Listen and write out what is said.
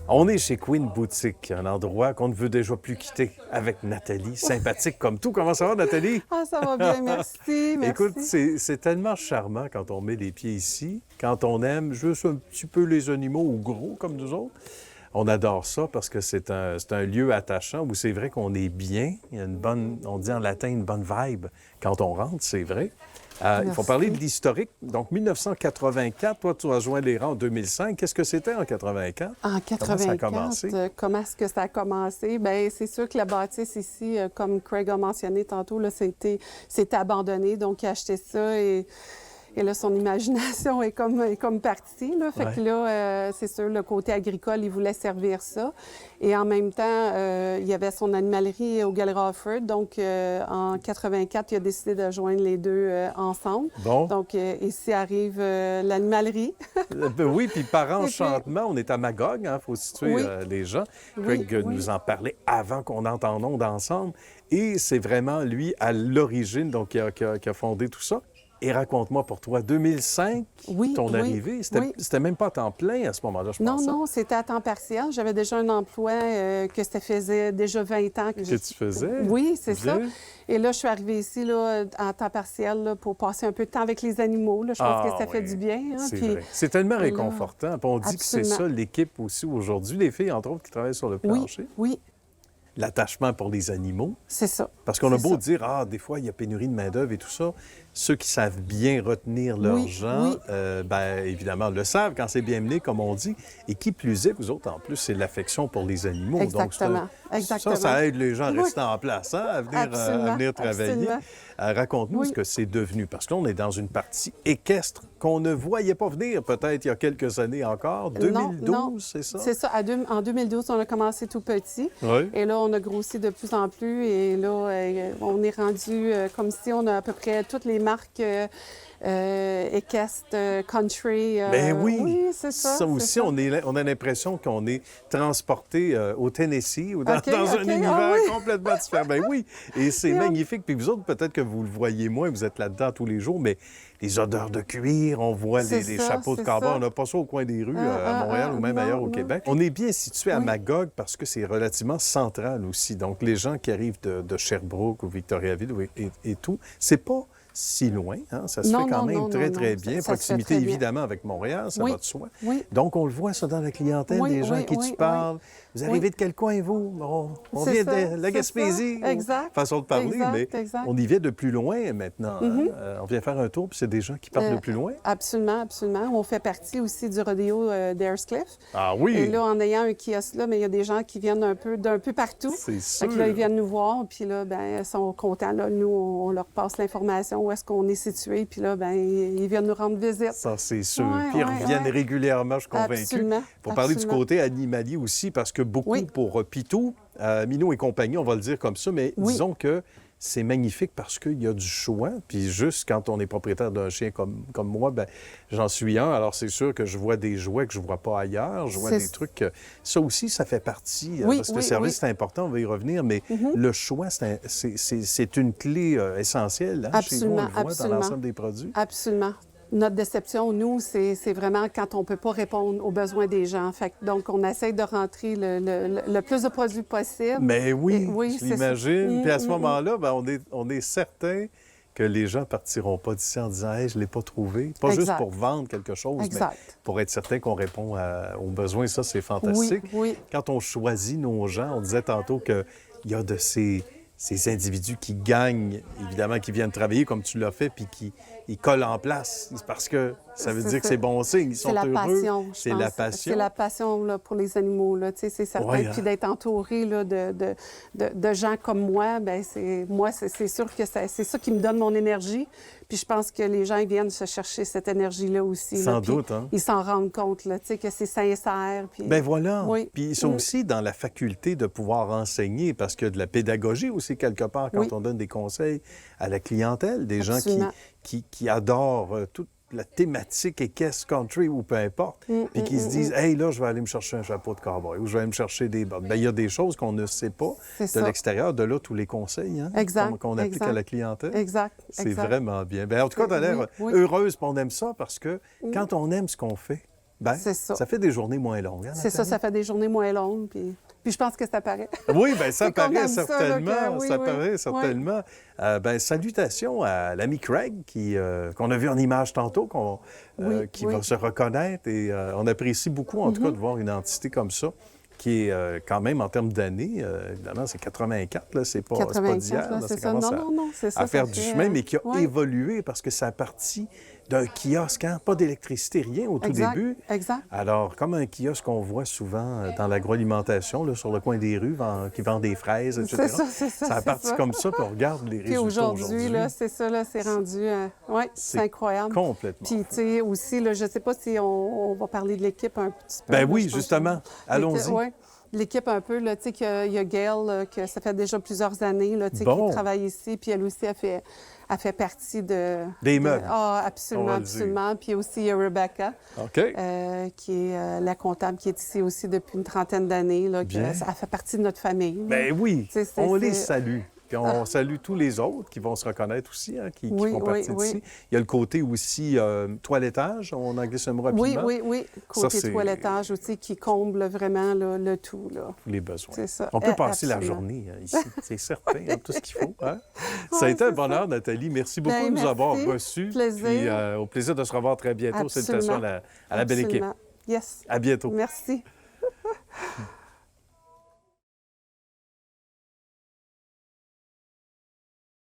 On est chez Queen Boutique, un endroit qu'on ne veut déjà plus quitter, avec Nathalie, sympathique comme tout. Comment ça va, Nathalie? Ah, ça va bien, merci, merci. Écoute, c'est tellement charmant quand on met les pieds ici, quand on aime juste un petit peu les animaux ou gros comme nous autres. On adore ça parce que c'est un lieu attachant où c'est vrai qu'on est bien. Il y a une bonne, on dit en latin, une bonne vibe quand on rentre, c'est vrai. Il faut parler de l'historique. Donc, 1984, toi, tu as rejoint les rangs en 2005. Qu'est-ce que c'était en 84? En Comment ça a commencé? 84, comment est-ce que ça a commencé? Bien, c'est sûr que la bâtisse ici, comme Craig a mentionné tantôt, là, c'était abandonné. Donc, il a acheté ça et là, son imagination est comme partie. Là. Fait que là, c'est sûr, le côté agricole, il voulait servir ça. Et en même temps, il y avait son animalerie au Galerie Offord. Donc, en 84, il a décidé de joindre les deux ensemble. Bon. Donc, ici arrive l'animalerie. Oui, puis par enchantement, on est à Magog, il faut situer les gens. Craig nous en parlait avant qu'on entre en ondes ensemble. Et c'est vraiment lui, à l'origine, donc qui a fondé tout ça. Et raconte-moi pour toi, 2005, ton arrivée, c'était même pas à temps plein à ce moment-là, je pense. Non, c'était à temps partiel. J'avais déjà un emploi que ça faisait déjà 20 ans que tu faisais. Oui, c'est ça. Et là, je suis arrivée ici là, à temps partiel là, pour passer un peu de temps avec les animaux. Là. Je pense que ça fait du bien. Hein? C'est vrai. C'est tellement réconfortant. Puis on dit que c'est ça l'équipe aussi aujourd'hui. Les filles, entre autres, qui travaillent sur le plancher. Oui. L'attachement pour les animaux. C'est ça. Parce qu'on a beau dire, des fois, il y a pénurie de main-d'œuvre et tout ça. Ceux qui savent bien retenir leurs gens, bien évidemment, le savent quand c'est bien mené, comme on dit. Et qui plus est, vous autres, en plus, c'est l'affection pour les animaux. Exactement. Donc, ça aide les gens à rester en place, hein, à venir travailler. Raconte-nous ce que c'est devenu. Parce que là, on est dans une partie équestre qu'on ne voyait pas venir, peut-être, il y a quelques années encore. 2012, c'est ça? C'est ça. En 2012, on a commencé tout petit. Oui. Et là, on a grossi de plus en plus. Et là, on est rendu comme si on a à peu près toutes les marques équestres, country. Ben oui, c'est ça. Ça aussi, on a l'impression qu'on est transporté au Tennessee ou dans un univers complètement différent. Ben oui, et c'est magnifique. Puis vous autres, peut-être que vous le voyez moins, vous êtes là-dedans tous les jours, mais les odeurs de cuir, on voit les chapeaux de cowboy. On n'a pas ça au coin des rues à Montréal ou même ailleurs au Québec. On est bien situé à Magog parce que c'est relativement central aussi. Donc, les gens qui arrivent de Sherbrooke ou Victoriaville et tout, c'est pas si loin. Hein? Ça se fait quand même très bien. Proximité, évidemment, avec Montréal, ça va de soi. Oui. Donc, on le voit ça dans la clientèle, des gens à qui tu parles. Vous arrivez de quel coin, vous? On vient de la Gaspésie. Façon de parler, mais on y vient de plus loin maintenant. On vient faire un tour, puis c'est des gens qui partent de plus loin. Absolument, absolument. On fait partie aussi du rodéo d'Ayrscliff. Ah oui! Et là, en ayant un kiosque là, mais il y a des gens qui viennent d'un peu partout. C'est sûr. Fait que là, ils viennent nous voir, puis là, bien, ils sont contents. Là. Nous, on leur passe l'information où est-ce qu'on est situé, puis là, bien, ils viennent nous rendre visite. Ça, c'est sûr. Puis ils reviennent régulièrement, je suis convaincu. Absolument. Pour parler du côté animalier aussi, parce que beaucoup pour Pitou, Minou et compagnie, on va le dire comme ça, mais disons que c'est magnifique parce qu'il y a du choix. Puis juste quand on est propriétaire d'un chien comme moi, bien, j'en suis un. Alors c'est sûr que je vois des jouets que je ne vois pas ailleurs. Je vois des trucs... Ça aussi, ça fait partie. Parce que le service, c'est important, on va y revenir. Mais le choix, c'est une clé essentielle. Hein, chez nous, on le voit dans l'ensemble des produits. Absolument. Notre déception, nous, c'est vraiment quand on ne peut pas répondre aux besoins des gens. Fait que, donc, on essaie de rentrer le plus de produits possible. Mais oui, je l'imagine. Puis à ce moment-là, bien, on est certain que les gens ne partiront pas d'ici en disant « Hey, je ne l'ai pas trouvé ». Pas juste pour vendre quelque chose, mais pour être certain qu'on répond aux besoins. Ça, c'est fantastique. Quand on choisit nos gens, on disait tantôt qu'il y a de ces individus qui gagnent, évidemment, qui viennent travailler comme tu l'as fait, puis qui collent en place. C'est parce que ça veut dire que c'est bon signe. Ils sont heureux. C'est la passion. C'est la passion là, pour les animaux, là, c'est certain. Puis d'être entouré là, de gens comme moi, bien, c'est sûr que c'est ça qui me donne mon énergie. Puis je pense que les gens ils viennent se chercher cette énergie-là aussi. Sans doute, hein? Ils s'en rendent compte, là, que c'est sincère. Puis... Bien voilà. Puis ils sont aussi dans la faculté de pouvoir enseigner, parce que de la pédagogie aussi, quelque part, quand on donne des conseils à la clientèle, des gens qui adorent toute la thématique équestre, country ou peu importe, puis qui se disent « Hey, là, je vais aller me chercher un chapeau de cowboy ou je vais aller me chercher des bottes. » Bien, il y a des choses qu'on ne sait pas de l'extérieur, de là tous les conseils qu'on applique à la clientèle. C'est vraiment bien. Bien, en tout cas, tu as l'air heureuse, puis on aime ça parce que quand on aime ce qu'on fait, Ben, c'est ça. Ça fait des journées moins longues. Hein, C'est ça, ça fait des journées moins longues. Puis je pense que ça paraît. Oui, bien, ça C'est qu'on paraît aime ça, certainement. là, que- oui, Ça oui. paraît certainement. Ben, salutations à l'ami Craig qu'on a vu en image tantôt, Oui, qui oui. va se reconnaître. Et on apprécie beaucoup, en tout cas, de voir une entité comme ça, qui est quand même, en termes d'années, évidemment, c'est 84, là, c'est pas 84, d'hier. là, là, c'est ça. commence Non, c'est ça. à faire ça du fait, chemin, mais qui a ouais. évolué parce que ça a parti d'un kiosque, hein? Pas d'électricité, rien au tout Exact, début. exact. Alors, comme un kiosque qu'on voit souvent dans l'agroalimentation, là, sur le coin des rues, qui vend des fraises, etc. C'est ça, c'est ça. Ça a c'est parti ça. comme ça, puis on regarde les Puis résultats aujourd'hui, là, c'est ça, là, c'est rendu... oui, c'est incroyable. complètement. Puis, tu sais, aussi, là, je ne sais pas si on va parler de l'équipe un petit peu. Ben là, oui, je pense justement. Allons-y. Oui, l'équipe un peu, là, tu sais, qu'il y a Gail, là, que ça fait déjà plusieurs années, là, tu sais, Bon. qui travaille ici, puis elle aussi a fait partie de... Des meubles. Ah, On absolument, va le dire. absolument. Puis aussi, il y a Rebecca, OK. qui est la comptable qui est ici aussi depuis une trentaine d'années, là, Bien. elle fait partie de notre famille. là. Ben oui, C'est- on les c'est- salue. Puis on salue tous les autres qui vont se reconnaître aussi, hein, qui Oui, font partie oui, d'ici. oui. Il y a le côté aussi toilettage, on en glisse un mot rapidement. Oui. Côté c'est- toilettage aussi, qui comble vraiment là, le tout, là. Tous les besoins. C'est ça. On peut passer la Absolument. journée ici, c'est certain, on a tout ce qu'il faut. Hein? Ça a été un c'est bonheur, Nathalie. Merci beaucoup Ben, de nous avoir merci. reçus. Plaisir. Puis, au plaisir de se revoir très bientôt. Absolument. Salutations à la belle équipe. Absolument. Yes. À bientôt. Merci.